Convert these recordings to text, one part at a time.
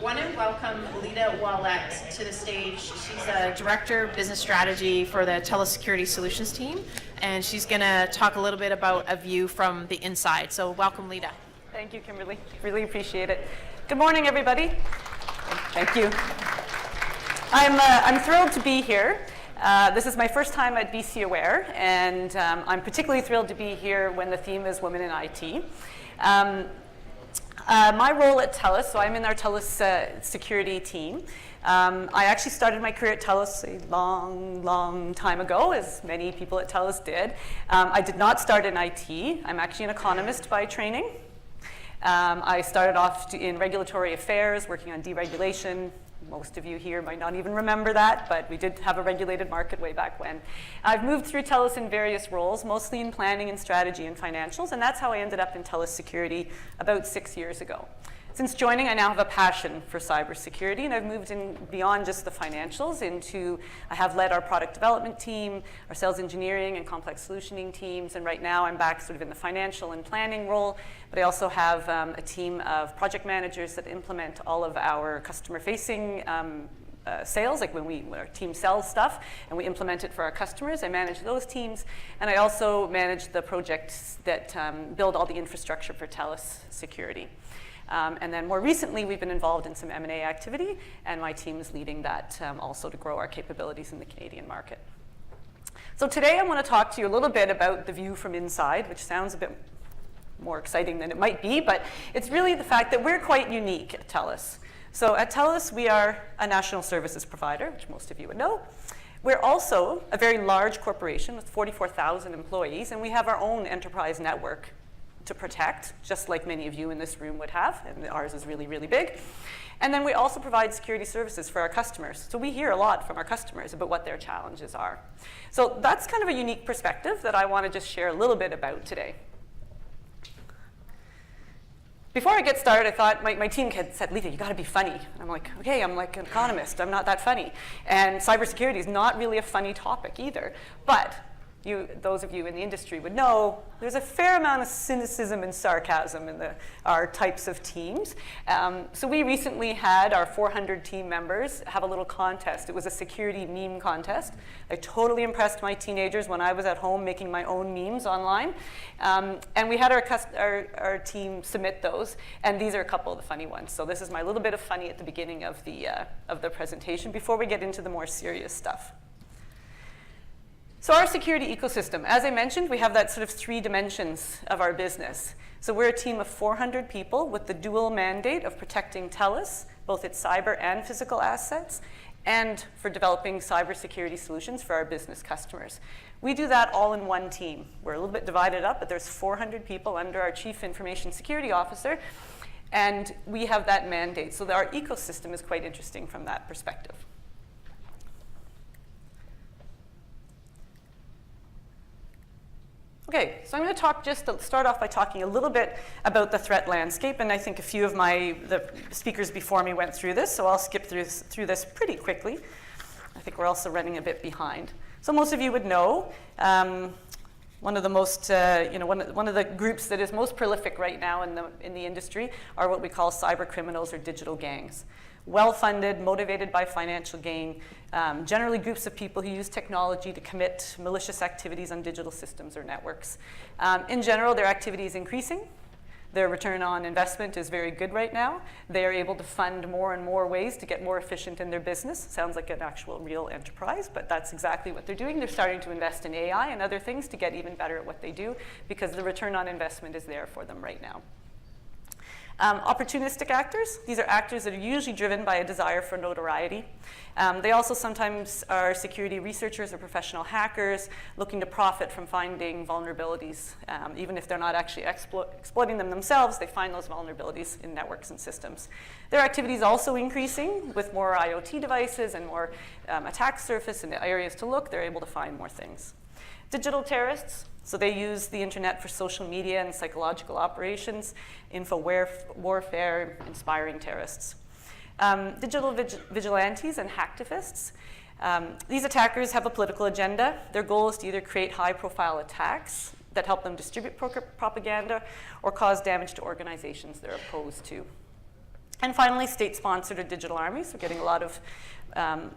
want to welcome Leita Ouellette to the stage. She's a Director of Business Strategy for the Telus Security Solutions team, and she's going to talk a little bit about a view from the inside. So welcome, Leita. Thank you, Kimberly. Really appreciate it. Good morning, everybody. Thank you. I'm thrilled to be here. This is my first time at BC Aware, and I'm particularly thrilled to be here when the theme is Women in IT. My role at Telus, so I'm in our Telus security team. I actually started my career at Telus a long time ago, as many people at Telus did. I did not start in IT. I'm actually an economist by training. I started off in regulatory affairs, working on deregulation. Most of you here might not even remember that, but we did have a regulated market way back when. I've moved through Telus in various roles, mostly in planning and strategy and financials, and that's how I ended up in Telus Security about 6 years ago. Since joining, I now have a passion for cybersecurity, and I've moved in beyond just the financials into, I have led our product development team, our sales engineering and complex solutioning teams, and right now I'm back sort of in the financial and planning role, but I also have a team of project managers that implement all of our customer-facing sales, like when our team sells stuff and we implement it for our customers. I manage those teams, and I also manage the projects that build all the infrastructure for Telus Security. And then more recently, we've been involved in some M&A activity, and my team is leading that also to grow our capabilities in the Canadian market. So today I want to talk to you a little bit about the view from inside, which sounds a bit more exciting than it might be, but it's really the fact that we're quite unique at Telus. So at Telus, we are a national services provider, which most of you would know. We're also a very large corporation with 44,000 employees, and we have our own enterprise network to protect, just like many of you in this room would have, and ours is really, really big. And then we also provide security services for our customers. So we hear a lot from our customers about what their challenges are. So that's kind of a unique perspective that I want to just share a little bit about today. Before I get started, I thought my team had said, Leita, you got to be funny. And I'm like, okay, I'm like an economist. I'm not that funny. And cybersecurity is not really a funny topic either. But those of you in the industry would know there's a fair amount of cynicism and sarcasm in our types of teams. So we recently had our 400 team members have a little contest. It was a security meme contest. I totally impressed my teenagers when I was at home making my own memes online. And we had our team submit those, and these are a couple of the funny ones. So this is my little bit of funny at the beginning of the presentation before we get into the more serious stuff. So our security ecosystem, as I mentioned, we have that sort of 3 dimensions of our business. So we're a team of 400 people with the dual mandate of protecting Telus, both its cyber and physical assets, and for developing cybersecurity solutions for our business customers. We do that all in one team. We're a little bit divided up, but there's 400 people under our Chief Information Security Officer, and we have that mandate. So our ecosystem is quite interesting from that perspective. Okay, so I'm going to start off by talking a little bit about the threat landscape, and I think a few of the speakers before me went through this, so I'll skip through this pretty quickly. I think we're also running a bit behind. So most of you would know one of the most, one of the groups that is most prolific right now in the industry are what we call cyber criminals or digital gangs. Well-funded, motivated by financial gain, generally groups of people who use technology to commit malicious activities on digital systems or networks. In general, their activity is increasing. Their return on investment is very good right now. They are able to fund more and more ways to get more efficient in their business. Sounds like an actual real enterprise, but that's exactly what they're doing. They're starting to invest in AI and other things to get even better at what they do because the return on investment is there for them right now. Opportunistic actors, these are actors that are usually driven by a desire for notoriety. They also sometimes are security researchers or professional hackers looking to profit from finding vulnerabilities. Even if they're not actually exploiting them themselves, they find those vulnerabilities in networks and systems. Their activity is also increasing with more IoT devices and more attack surface and areas to look. They're able to find more things. Digital terrorists, so they use the internet for social media and psychological operations, info warfare, inspiring terrorists. Digital vigilantes and hacktivists. These attackers have a political agenda. Their goal is to either create high-profile attacks that help them distribute propaganda or cause damage to organizations they're opposed to. And finally, state-sponsored or digital armies. We're getting a lot of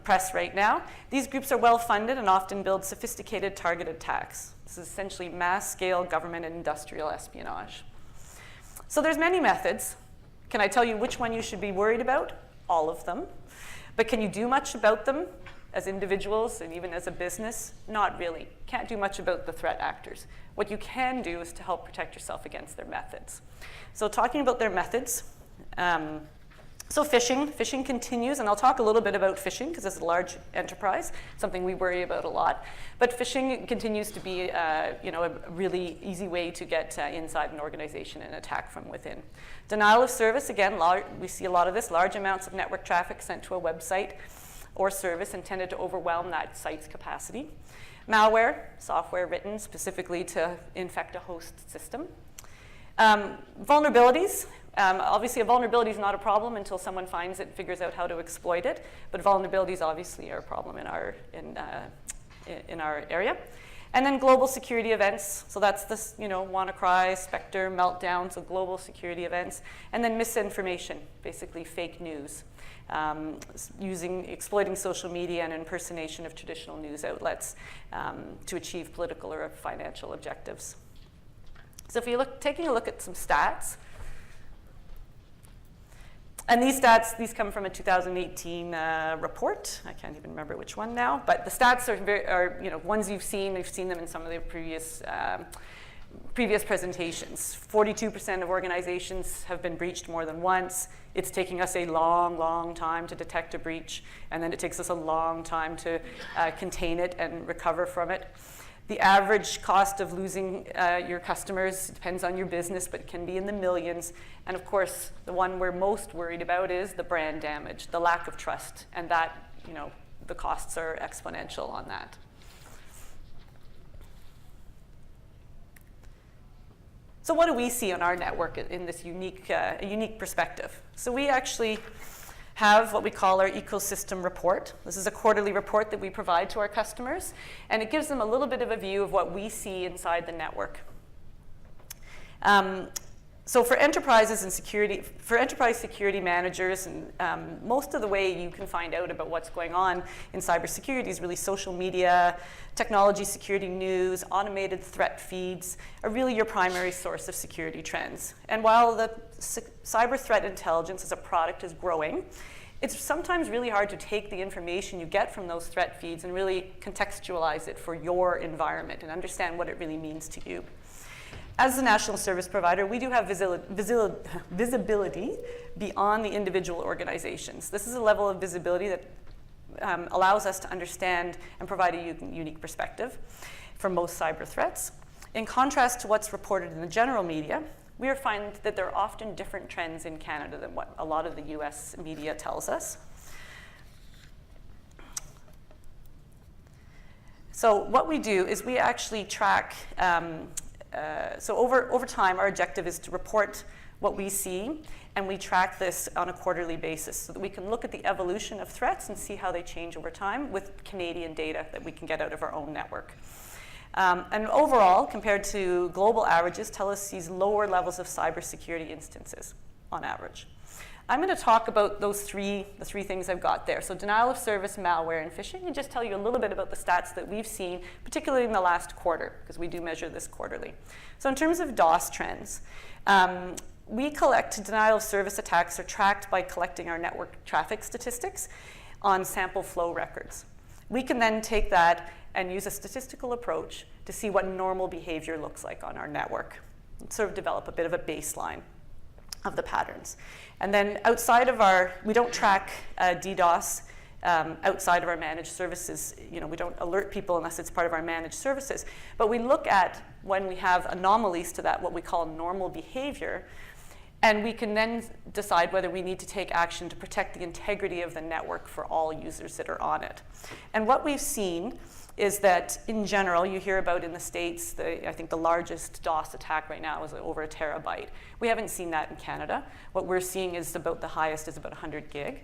press right now. These groups are well-funded and often build sophisticated targeted attacks. This is essentially mass-scale government and industrial espionage. So there's many methods. Can I tell you which one you should be worried about? All of them. But can you do much about them as individuals and even as a business? Not really. Can't do much about the threat actors. What you can do is to help protect yourself against their methods. So talking about their methods, so phishing continues, and I'll talk a little bit about phishing because it's a large enterprise, something we worry about a lot. But phishing continues to be a really easy way to get inside an organization and attack from within. Denial of service, again, we see a lot of this, large amounts of network traffic sent to a website or service intended to overwhelm that site's capacity. Malware, software written specifically to infect a host system. Vulnerabilities. Obviously, a vulnerability is not a problem until someone finds it and figures out how to exploit it. But vulnerabilities obviously are a problem in our area. And then global security events. So that's this, WannaCry, Spectre, Meltdown, so global security events. And then misinformation, basically fake news, exploiting social media and impersonation of traditional news outlets to achieve political or financial objectives. So if you taking a look at some stats. And these stats, these come from a 2018 report. I can't even remember which one now, but the stats are ones you've seen. We've seen them in some of the previous presentations. 42% of organizations have been breached more than once. It's taking us a long, long time to detect a breach, and then it takes us a long time to contain it and recover from it. The average cost of losing your customers depends on your business, but can be in the millions. And of course, the one we're most worried about is the brand damage, the lack of trust, and that, the costs are exponential on that. So what do we see on our network in this unique perspective? So we actually have what we call our ecosystem report. This is a quarterly report that we provide to our customers, and it gives them a little bit of a view of what we see inside the network. So for enterprises and enterprise security managers, and most of the way you can find out about what's going on in cybersecurity is really social media, technology security news, automated threat feeds are really your primary source of security trends. And while the cyber threat intelligence as a product is growing, it's sometimes really hard to take the information you get from those threat feeds and really contextualize it for your environment and understand what it really means to you. As a national service provider, we do have visibility beyond the individual organizations. This is a level of visibility that allows us to understand and provide a unique perspective for most cyber threats. In contrast to what's reported in the general media, we find that there are often different trends in Canada than what a lot of the US media tells us. So what we do is we actually track, so over time, our objective is to report what we see, and we track this on a quarterly basis so that we can look at the evolution of threats and see how they change over time with Canadian data that we can get out of our own network. And overall, compared to global averages, Telus sees lower levels of cybersecurity instances on average. I'm going to talk about the three things I've got there. So denial of service, malware, and phishing, and just tell you a little bit about the stats that we've seen, particularly in the last quarter, because we do measure this quarterly. So in terms of DOS trends, we collect denial of service attacks are tracked by collecting our network traffic statistics on sample flow records. We can then take that and use a statistical approach to see what normal behavior looks like on our network, and sort of develop a bit of a baseline of the patterns. And then outside of we don't track DDoS outside of our managed services. We don't alert people unless it's part of our managed services. But we look at when we have anomalies to that, what we call normal behavior, and we can then decide whether we need to take action to protect the integrity of the network for all users that are on it. And what we've seen is that, in general, you hear about in the States, I think the largest DOS attack right now is over 1 terabyte. We haven't seen that in Canada. What we're seeing is about the highest is about 100 gig.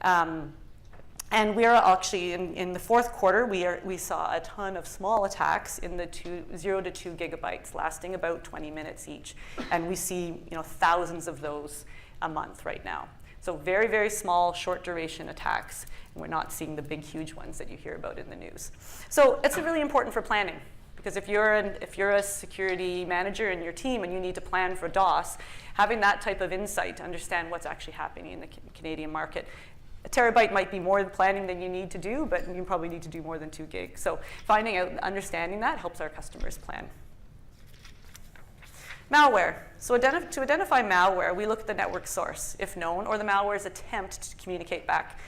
And we are actually, in the fourth quarter, we saw a ton of small attacks in the 0 to 2 gigabytes, lasting about 20 minutes each. And we see thousands of those a month right now. So very, very small, short duration attacks. And we're not seeing the big, huge ones that you hear about in the news. So it's really important for planning. Because if you're a security manager in your team and you need to plan for DOS, having that type of insight to understand what's actually happening in the Canadian market. A terabyte might be more planning than you need to do, but you probably need to do more than 2 gigs. So finding out and understanding that helps our customers plan. Malware. So to identify malware, we look at the network source, if known, or the malware's attempt to communicate back,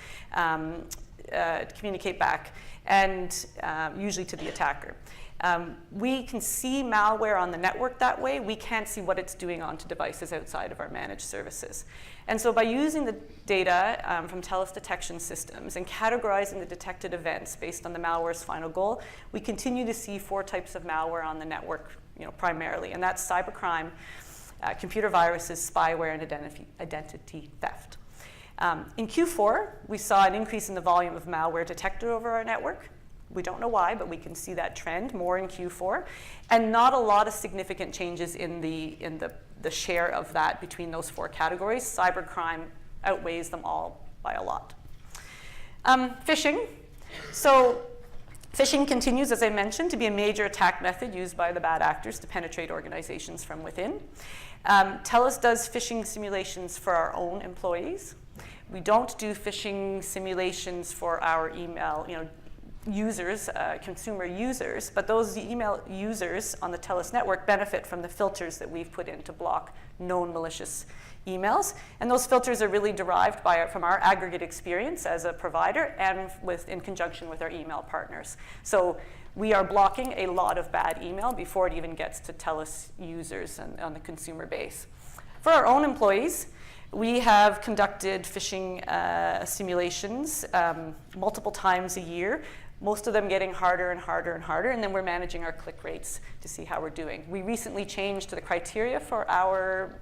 and usually to the attacker. We can see malware on the network that way. We can't see what it's doing onto devices outside of our managed services. And so by using the data from Telus detection systems and categorizing the detected events based on the malware's final goal, we continue to see 4 types of malware on the network, primarily. And that's cybercrime, computer viruses, spyware, and identity theft. In Q4, we saw an increase in the volume of malware detected over our network. We don't know why, but we can see that trend more in Q4, and not a lot of significant changes in the share of that between those 4 categories. Cybercrime outweighs them all by a lot. Phishing. So phishing continues, as I mentioned, to be a major attack method used by the bad actors to penetrate organizations from within. Telus does phishing simulations for our own employees. We don't do phishing simulations for our email, users, consumer users, but those email users on the Telus network benefit from the filters that we've put in to block known malicious emails. And those filters are really derived from our aggregate experience as a provider and in conjunction with our email partners. So we are blocking a lot of bad email before it even gets to Telus users on the consumer base. For our own employees, we have conducted phishing simulations multiple times a year, most of them getting harder and harder and harder, and then we're managing our click rates to see how we're doing. We recently changed the criteria for our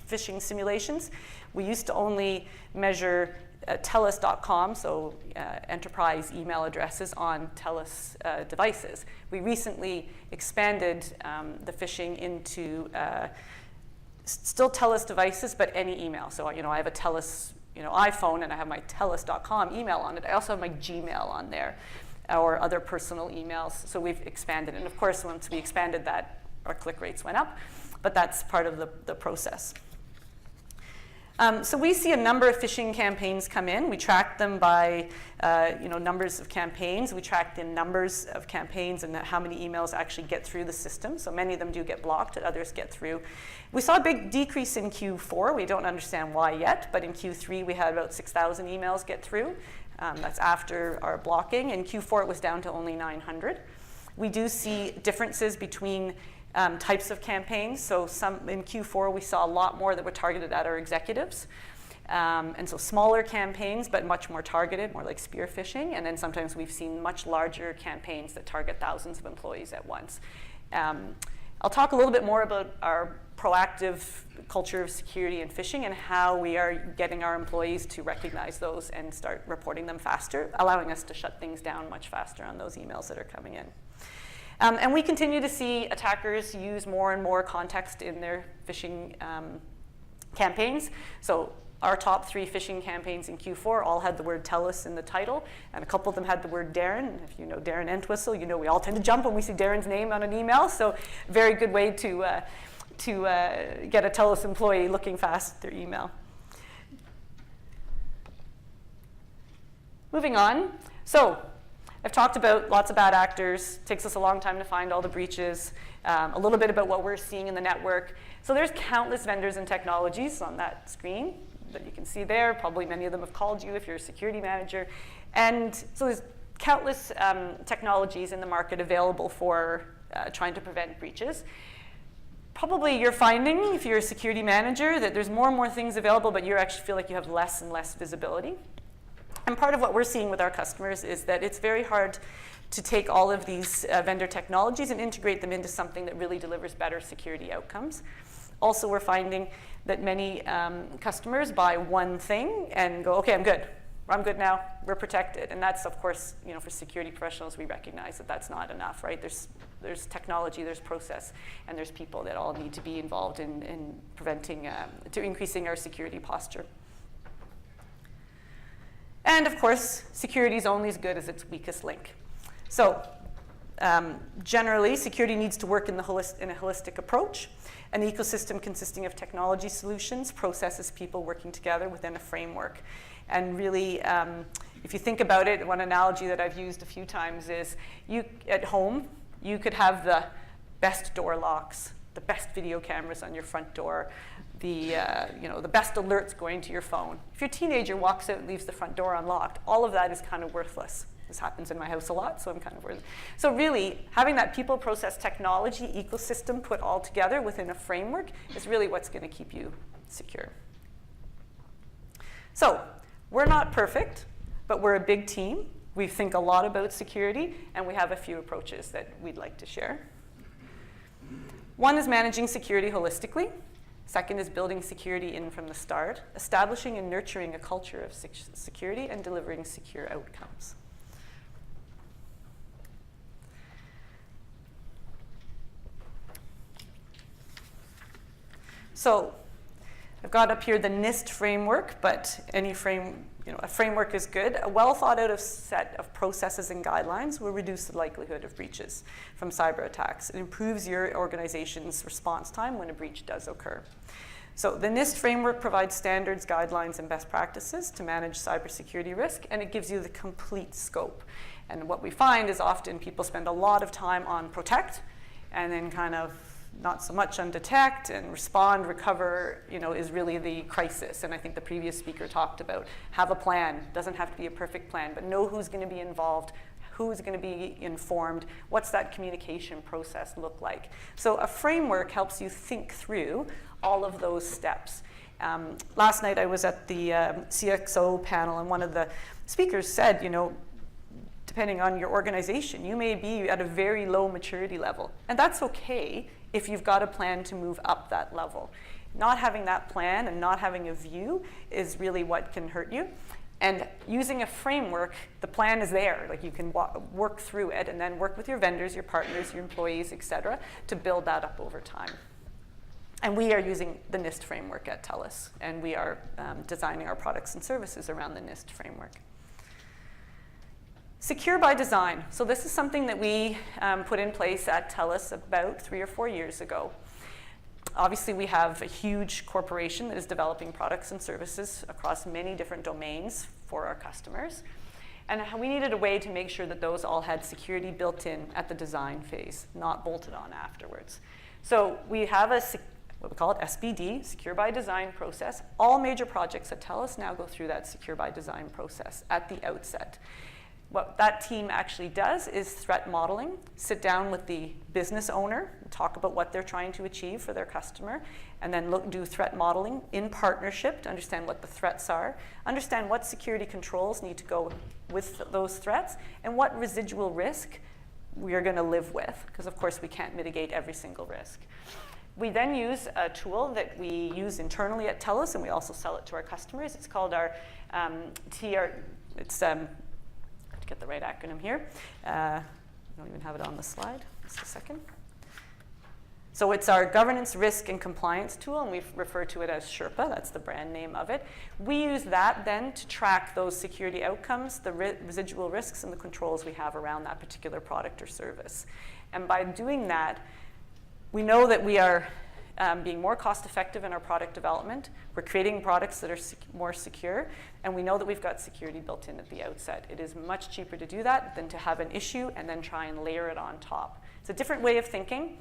phishing simulations. We used to only measure telus.com, so enterprise email addresses on Telus devices. We recently expanded the phishing into still Telus devices, but any email. So I have a Telus iPhone, and I have my telus.com email on it. I also have my Gmail on there, or other personal emails. So we've expanded. And of course, once we expanded that, our click rates went up. But that's part of the process. So we see a number of phishing campaigns come in. We track them by numbers of campaigns. We track the numbers of campaigns and how many emails actually get through the system. So many of them do get blocked, and others get through. We saw a big decrease in Q4. We don't understand why yet, but in Q3 we had about 6,000 emails get through. That's after our blocking. In Q4 it was down to only 900. We do see differences between types of campaigns. So in Q4 we saw a lot more that were targeted at our executives. And so smaller campaigns, but much more targeted, more like spear phishing. And then sometimes we've seen much larger campaigns that target thousands of employees at once. I'll talk a little bit more about our proactive culture of security and phishing and how we are getting our employees to recognize those and start reporting them faster, allowing us to shut things down much faster on those emails that are coming in. And we continue to see attackers use more and more context in their phishing campaigns. So our top 3 phishing campaigns in Q4 all had the word Telus in the title, and a couple of them had the word Darren. If you know Darren Entwistle, we all tend to jump when we see Darren's name on an email. So very good way to get a Telus employee looking fast at their email. Moving on. So I've talked about lots of bad actors. It takes us a long time to find all the breaches. A little bit about what we're seeing in the network. So there's countless vendors and technologies on that screen that you can see there. Probably many of them have called you if you're a security manager. And so there's countless technologies in the market available for trying to prevent breaches. Probably you're finding, if you're a security manager, that there's more and more things available, but you actually feel like you have less and less visibility. And part of what we're seeing with our customers is that it's very hard to take all of these vendor technologies and integrate them into something that really delivers better security outcomes. Also, we're finding that many customers buy one thing and go, okay, I'm good now, we're protected. And that's, of course, for security professionals, we recognize that that's not enough, right? There's technology, there's process, and there's people that all need to be involved in preventing, to increasing our security posture. And of course, security is only as good as its weakest link. So generally, security needs to work in a holistic approach, an ecosystem consisting of technology solutions, processes, people working together within a framework. And really, if you think about it, one analogy that I've used a few times is at home, you could have the best door locks, the best video cameras on your front door, the best alerts going to your phone. If your teenager walks out and leaves the front door unlocked, all of that is kind of worthless. This happens in my house a lot, so I'm kind of worried. So really, having that people, process, technology ecosystem put all together within a framework is really what's going to keep you secure. So we're not perfect, but we're a big team. We think a lot about security, and we have a few approaches that we'd like to share. One is managing security holistically. Second is building security in from the start, establishing and nurturing a culture of security, and delivering secure outcomes. So I've got up here the NIST framework, but any a framework is good. A well thought out set of processes and guidelines will reduce the likelihood of breaches from cyber attacks. It improves your organization's response time when a breach does occur. So the NIST framework provides standards, guidelines, and best practices to manage cybersecurity risk, and it gives you the complete scope. And what we find is often people spend a lot of time on protect, and then kind of not so much on detect, and respond, recover, is really the crisis. And I think the previous speaker talked about have a plan. Doesn't have to be a perfect plan, but know who's going to be involved, who's going to be informed, what's that communication process look like. So a framework helps you think through all of those steps. Last night I was at the CXO panel, and one of the speakers said, depending on your organization, you may be at a very low maturity level. And that's okay if you've got a plan to move up that level. Not having that plan and not having a view is really what can hurt you. And using a framework, the plan is there. Like, you can work through it and then work with your vendors, your partners, your employees, et cetera, to build that up over time. And we are using the NIST framework at Telus, and we are designing our products and services around the NIST framework. Secure by design. So this is something that we put in place at Telus about 3 or 4 years ago. Obviously, we have a huge corporation that is developing products and services across many different domains for our customers. And we needed a way to make sure that those all had security built in at the design phase, not bolted on afterwards. So we have what we call it SBD, Secure by Design process. All major projects at Telus now go through that Secure by Design process at the outset. What that team actually does is threat modeling, sit down with the business owner, talk about what they're trying to achieve for their customer, and then do threat modeling in partnership to understand what the threats are, understand what security controls need to go with those threats, and what residual risk we are going to live with, because of course we can't mitigate every single risk. We then use a tool that we use internally at Telus, and we also sell it to our customers. It's called our get the right acronym here. I don't even have it on the slide. Just a second. So it's our governance, risk, and compliance tool, and we refer to it as Sherpa. That's the brand name of it. We use that then to track those security outcomes, the residual risks, and the controls we have around that particular product or service. And by doing that, we know that we are being more cost-effective in our product development. We're creating products that are more secure, and we know that we've got security built in at the outset. It is much cheaper to do that than to have an issue and then try and layer it on top. It's a different way of thinking.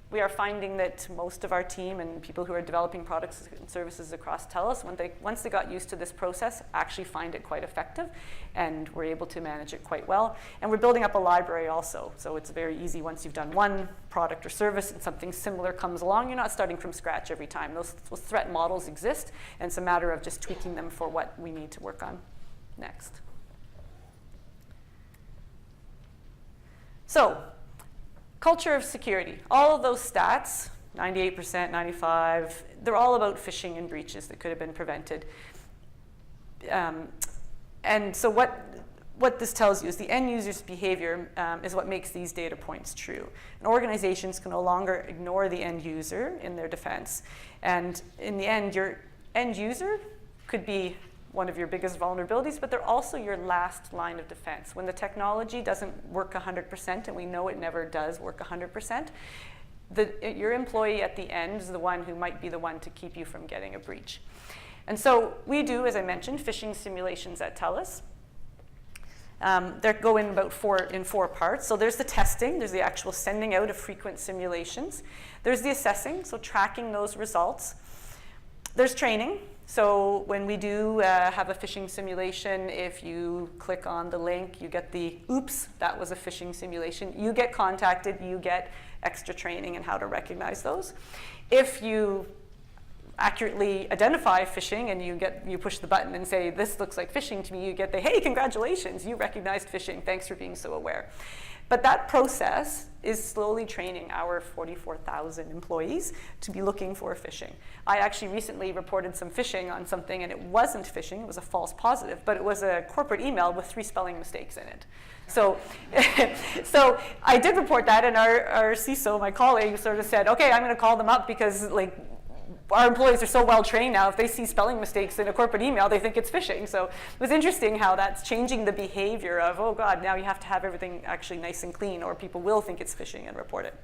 We are finding that most of our team and people who are developing products and services across Telus, once they got used to this process, actually find it quite effective, and we're able to manage it quite well. And we're building up a library also, so it's very easy once you've done one product or service and something similar comes along. You're not starting from scratch every time. Those threat models exist, and it's a matter of just tweaking them for what we need to work on next. So, culture of security. All of those stats, 98%, 95%, they're all about phishing and breaches that could have been prevented. And so what this tells you is the end user's behavior is what makes these data points true. And organizations can no longer ignore the end user in their defense. And in the end, your end user could be one of your biggest vulnerabilities, but they're also your last line of defense. When the technology doesn't work 100%, and we know it never does work 100%, your employee at the end is the one who might be the one to keep you from getting a breach. And so we do, as I mentioned, phishing simulations at Telus. They go in about four parts. So there's the testing, there's the actual sending out of frequent simulations. There's the assessing, so tracking those results. There's training. So when we do have a phishing simulation, if you click on the link, you get the, oops, that was a phishing simulation. You get contacted, you get extra training in how to recognize those. If you accurately identify phishing and you push the button and say, this looks like phishing to me, you get the, hey, congratulations, you recognized phishing, thanks for being so aware. But that process is slowly training our 44,000 employees to be looking for phishing. I actually recently reported some phishing on something, and it wasn't phishing, it was a false positive, but it was a corporate email with 3 spelling mistakes in it. So, so I did report that, and our CISO, my colleague, sort of said, okay, I'm going to call them up because our employees are so well trained now, if they see spelling mistakes in a corporate email, they think it's phishing. So it was interesting how that's changing the behavior of, oh God, now you have to have everything actually nice and clean, or people will think it's phishing and report it.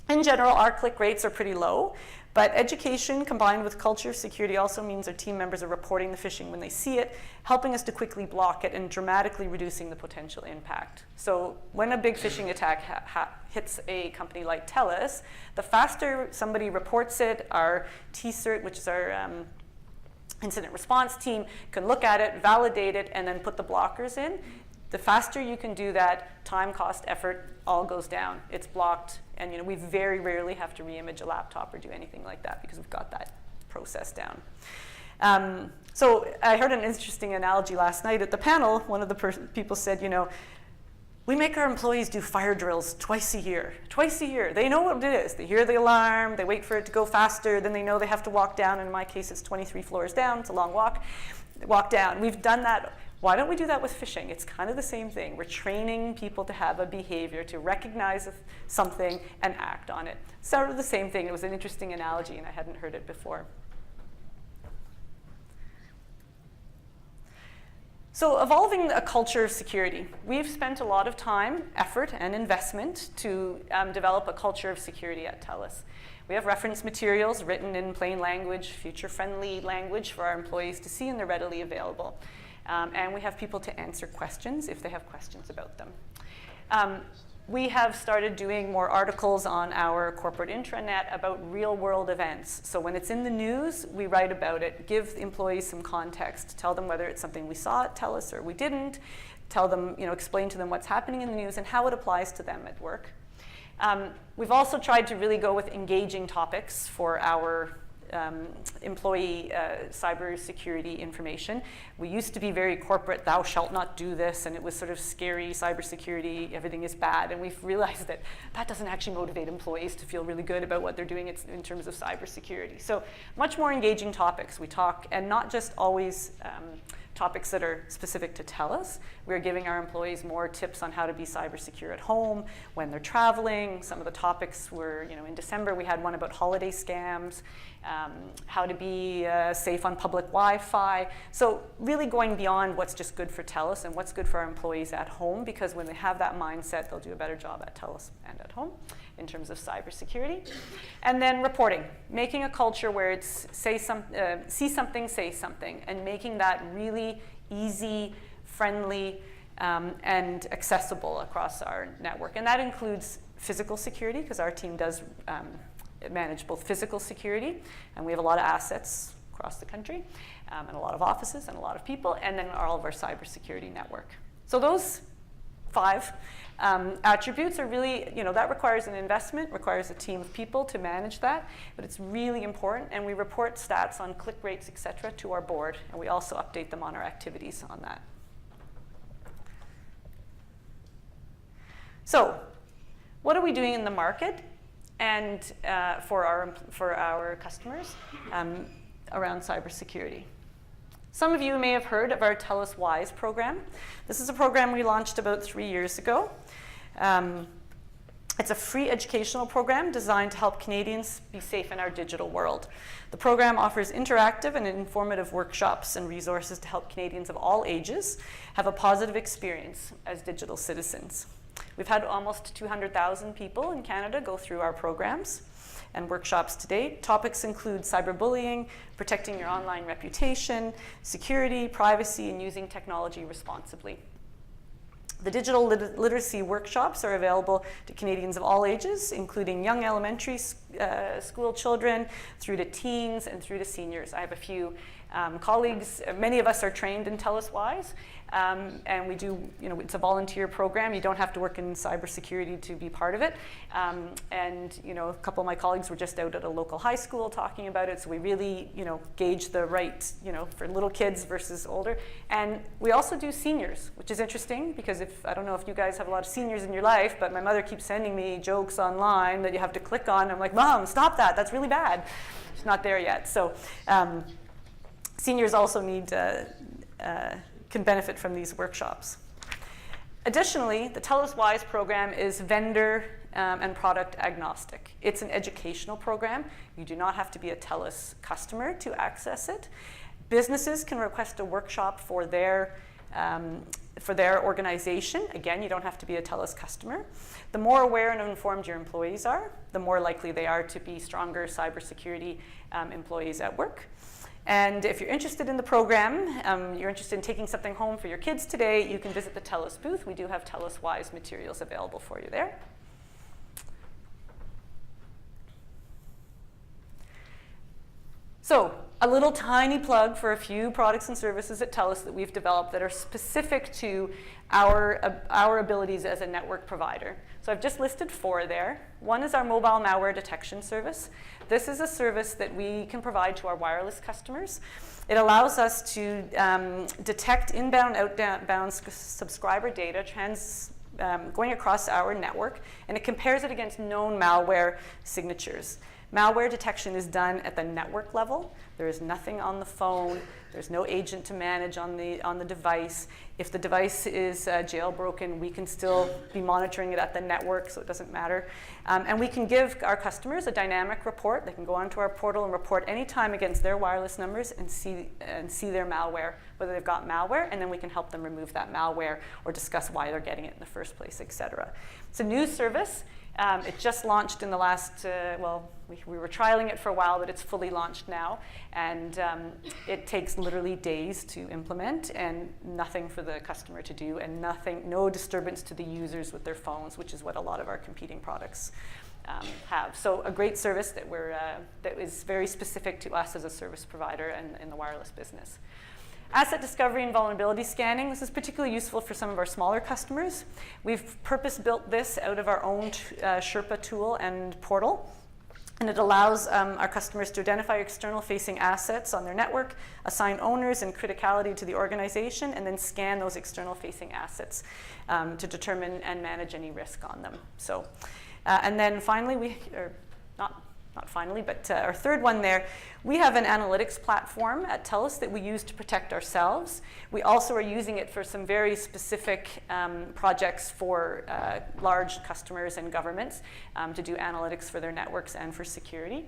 In general, our click rates are pretty low, but education combined with culture of security also means our team members are reporting the phishing when they see it, helping us to quickly block it and dramatically reducing the potential impact. So when a big phishing attack hits a company like Telus, the faster somebody reports it, our TCERT, which is our incident response team, can look at it, validate it, and then put the blockers in. The faster you can do that, time, cost, effort, all goes down. It's blocked, and we very rarely have to re-image a laptop or do anything like that because we've got that process down. So I heard an interesting analogy last night at the panel. One of the people said, we make our employees do fire drills twice a year. Twice a year. They know what it is. They hear the alarm, they wait for it to go faster, then they know they have to walk down. In my case, it's 23 floors down. It's a long walk. Walk down. We've done that. Why don't we do that with phishing? It's kind of the same thing. We're training people to have a behavior, to recognize something and act on it. Sort of the same thing. It was an interesting analogy, and I hadn't heard it before. So evolving a culture of security. We've spent a lot of time, effort, and investment to develop a culture of security at Telus. We have reference materials written in plain language, future-friendly language for our employees to see, and they're readily available. And we have people to answer questions if they have questions about them. We have started doing more articles on our corporate intranet about real-world events. So when it's in the news, we write about it, give employees some context, tell them whether it's something we saw at Telus or we didn't, tell them, explain to them what's happening in the news and how it applies to them at work. We've also tried to really go with engaging topics for our employee cybersecurity information. We used to be very corporate, thou shalt not do this, and it was sort of scary, cybersecurity, everything is bad, and we've realized that that doesn't actually motivate employees to feel really good about what they're doing in terms of cybersecurity. So much more engaging topics we talk, and not just always topics that are specific to Telus. We're giving our employees more tips on how to be cyber secure at home, when they're traveling. Some of the topics were, in December we had one about holiday scams, how to be safe on public Wi-Fi. So really going beyond what's just good for Telus and what's good for our employees at home, because when they have that mindset, they'll do a better job at Telus and at home in terms of cybersecurity. And then reporting, making a culture where it's see something, say something, and making that really easy, friendly, and accessible across our network. And that includes physical security, because our team does manage both physical security, and we have a lot of assets across the country, and a lot of offices and a lot of people, and then all of our cybersecurity network. So those 5 attributes are really, that requires an investment, requires a team of people to manage that, but it's really important, and we report stats on click rates, et cetera, to our board, and we also update them on our activities on that. So, what are we doing in the market and for our customers around cybersecurity? Some of you may have heard of our Telus Wise program. This is a program we launched about 3 years ago. It's a free educational program designed to help Canadians be safe in our digital world. The program offers interactive and informative workshops and resources to help Canadians of all ages have a positive experience as digital citizens. We've had almost 200,000 people in Canada go through our programs and workshops to date. Topics include cyberbullying, protecting your online reputation, security, privacy, and using technology responsibly. The digital literacy workshops are available to Canadians of all ages, including young elementary school children, through to teens, and through to seniors. I have a few colleagues. Many of us are trained in Telus Wise, and we do, it's a volunteer program. You don't have to work in cybersecurity to be part of it. And a couple of my colleagues were just out at a local high school talking about it, so we really, gauge the right, for little kids versus older. And we also do seniors, which is interesting because I don't know if you guys have a lot of seniors in your life, but my mother keeps sending me jokes online that you have to click on. I'm like, Mom, stop that. That's really bad. She's not there yet. So seniors also can benefit from these workshops. Additionally, the Telus Wise program is vendor and product agnostic. It's an educational program. You do not have to be a Telus customer to access it. Businesses can request a workshop for their organization. Again, you don't have to be a Telus customer. The more aware and informed your employees are, the more likely they are to be stronger cybersecurity employees at work. And if you're interested in the program, you're interested in taking something home for your kids today, you can visit the Telus booth. We do have Telus Wise materials available for you there. So a little tiny plug for a few products and services at Telus that we've developed that are specific to our abilities as a network provider. So I've just listed 4 there. One is our mobile malware detection service. This is a service that we can provide to our wireless customers. It allows us to detect inbound, outbound subscriber data going across our network, and it compares it against known malware signatures. Malware detection is done at the network level. There is nothing on the phone. There's no agent to manage on the device. If the device is jailbroken, we can still be monitoring it at the network, so it doesn't matter. And we can give our customers a dynamic report. They can go onto our portal and report anytime against their wireless numbers and see their malware, whether they've got malware, and then we can help them remove that malware or discuss why they're getting it in the first place, etc. It's a new service. It just launched in the last, we were trialing it for a while, but it's fully launched now. And it takes literally days to implement and nothing for the customer to do and no disturbance to the users with their phones, which is what a lot of our competing products have. So a great service that is very specific to us as a service provider and in the wireless business. Asset discovery and vulnerability scanning. This is particularly useful for some of our smaller customers. We've purpose-built this out of our own Sherpa tool and portal. And it allows our customers to identify external-facing assets on their network, assign owners and criticality to the organization, and then scan those external-facing assets to determine and manage any risk on them. So, and then finally, our third one there, we have an analytics platform at Telus that we use to protect ourselves. We also are using it for some very specific projects for large customers and governments to do analytics for their networks and for security.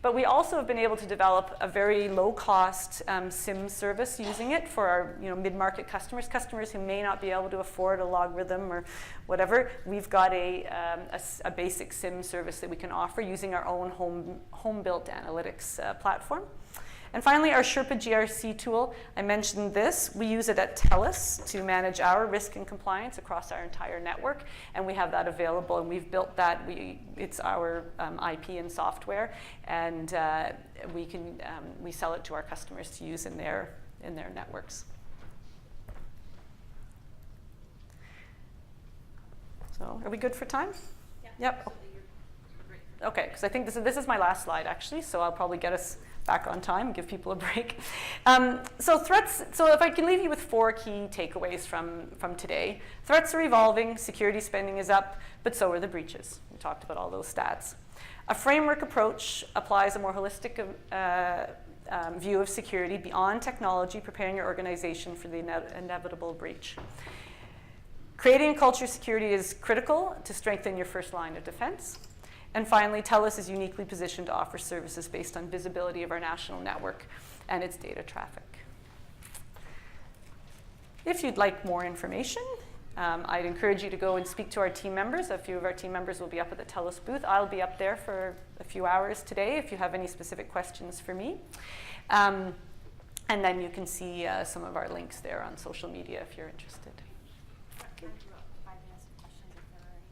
But we also have been able to develop a very low-cost SIM service using it for our mid-market customers who may not be able to afford a logarithm or whatever. We've got a basic SIM service that we can offer using our own home-built analytics platform. And finally, our Sherpa GRC tool, I mentioned this. We use it at Telus to manage our risk and compliance across our entire network, and we have that available, and we've built that. It's our IP and software, and we sell it to our customers to use in their networks. So, are we good for time? Yeah. Yep. Okay, because I think this is my last slide actually, so I'll probably get us back on time, give people a break. So threats, so if I can leave you with 4 key takeaways from today. Threats are evolving, security spending is up, but so are the breaches. We talked about all those stats. A framework approach applies a more holistic view of security beyond technology, preparing your organization for the inevitable breach. Creating a culture of security is critical to strengthen your first line of defense. And finally, TELUS is uniquely positioned to offer services based on visibility of our national network and its data traffic. If you'd like more information, I'd encourage you to go and speak to our team members. A few of our team members will be up at the TELUS booth. I'll be up there for a few hours today if you have any specific questions for me. And then you can see some of our links there on social media if you're interested.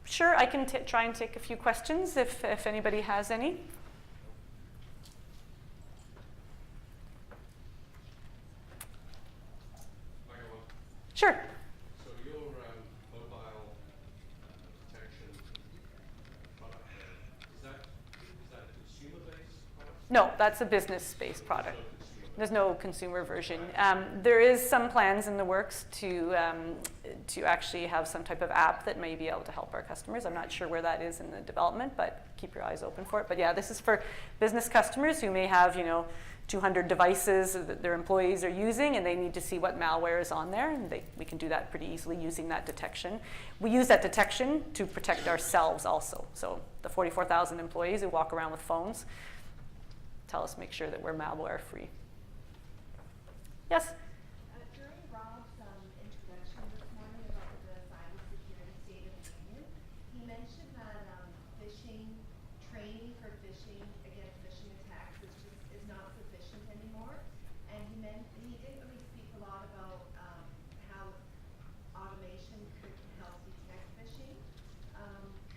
Sure, I can try and take a few questions if anybody has any. Sure. So your mobile detection product, is that a consumer-based product? No, that's a business-based product. There's no consumer version. There is some plans in the works to actually have some type of app that may be able to help our customers. I'm not sure where that is in the development, but keep your eyes open for it. But yeah, this is for business customers who may have, 200 devices that their employees are using, and they need to see what malware is on there, and we can do that pretty easily using that detection. We use that detection to protect ourselves also. So the 44,000 employees who walk around with phones, TELUS make sure that we're malware free. Yes? During Rob's introduction this morning about the cybersecurity state of the union, he mentioned that phishing, training for phishing against phishing attacks is not sufficient anymore. And he didn't really speak a lot about how automation could help detect phishing.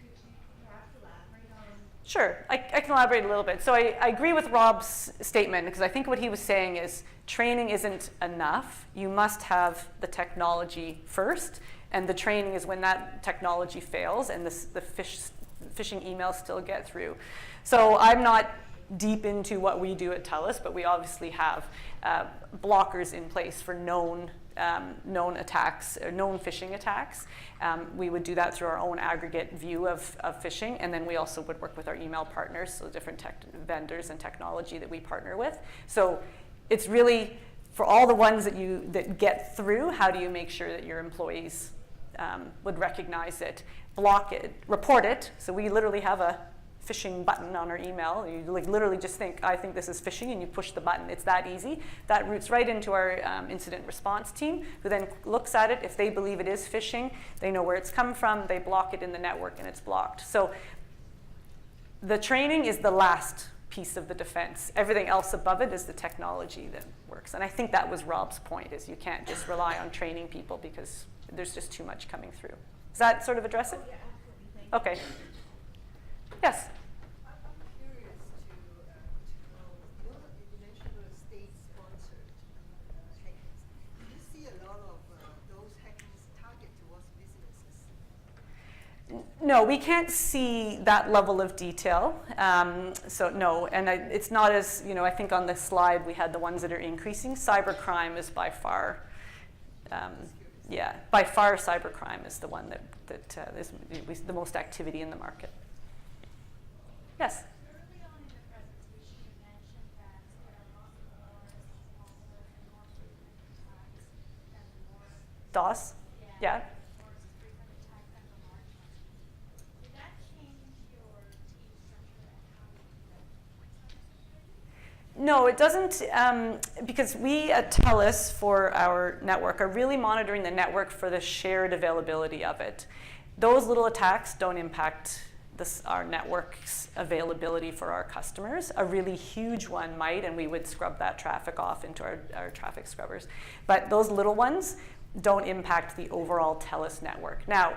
Could you perhaps elaborate on? Sure, I can elaborate a little bit. So I agree with Rob's statement, because I think what he was saying is training isn't enough. You must have the technology first, and the training is when that technology fails and the phishing emails still get through. So I'm not deep into what we do at TELUS, but we obviously have blockers in place for known attacks, or known phishing attacks. We would do that through our own aggregate view of phishing, and then we also would work with our email partners, so different tech vendors and technology that we partner with. So it's really, for all the ones that get through, how do you make sure that your employees would recognize it, block it, report it. So we literally have a phishing button on our email. You literally just think, I think this is phishing, and you push the button. It's that easy. That routes right into our incident response team, who then looks at it. If they believe it is phishing, they know where it's come from, they block it in the network, and it's blocked. So the training is the last piece of the defense. Everything else above it is the technology that works. And I think that was Rob's point, is you can't just rely on training people because there's just too much coming through. Does that sort of address it? Yeah, absolutely. Thank Okay. Yes? I'm curious to know, you mentioned the state-sponsored hackings. Do you see a lot of those hackings target towards businesses? No, we can't see that level of detail. So no, and it's not as, I think on the slide we had the ones that are increasing. Cybercrime is by far, by far cybercrime is the one that is the most activity in the market. Yes? Early on in the presentation, you mentioned that there are lots more smaller and more frequent attacks than the more DOS? Yeah. more frequent attacks than the large ones. Did that change your team structure and how you do that? No, it doesn't, because we at TELUS for our network are really monitoring the network for the shared availability of it. Those little attacks don't impact our network's availability for our customers. A really huge one might, and we would scrub that traffic off into our traffic scrubbers. But those little ones don't impact the overall TELUS network. Now,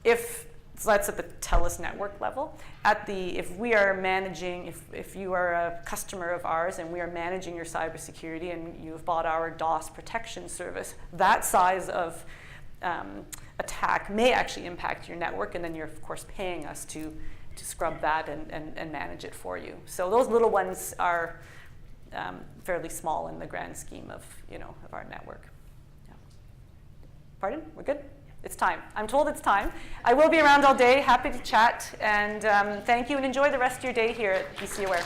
so that's at the TELUS network level. If we are managing, if you are a customer of ours and we are managing your cybersecurity and you've bought our DOS protection service, that size of attack may actually impact your network, and then you're of course paying us to scrub that and manage it for you. So those little ones are fairly small in the grand scheme of our network. Yeah. Pardon? We're good? It's time. I'm told it's time. I will be around all day, happy to chat, and thank you, and enjoy the rest of your day here at BC Aware.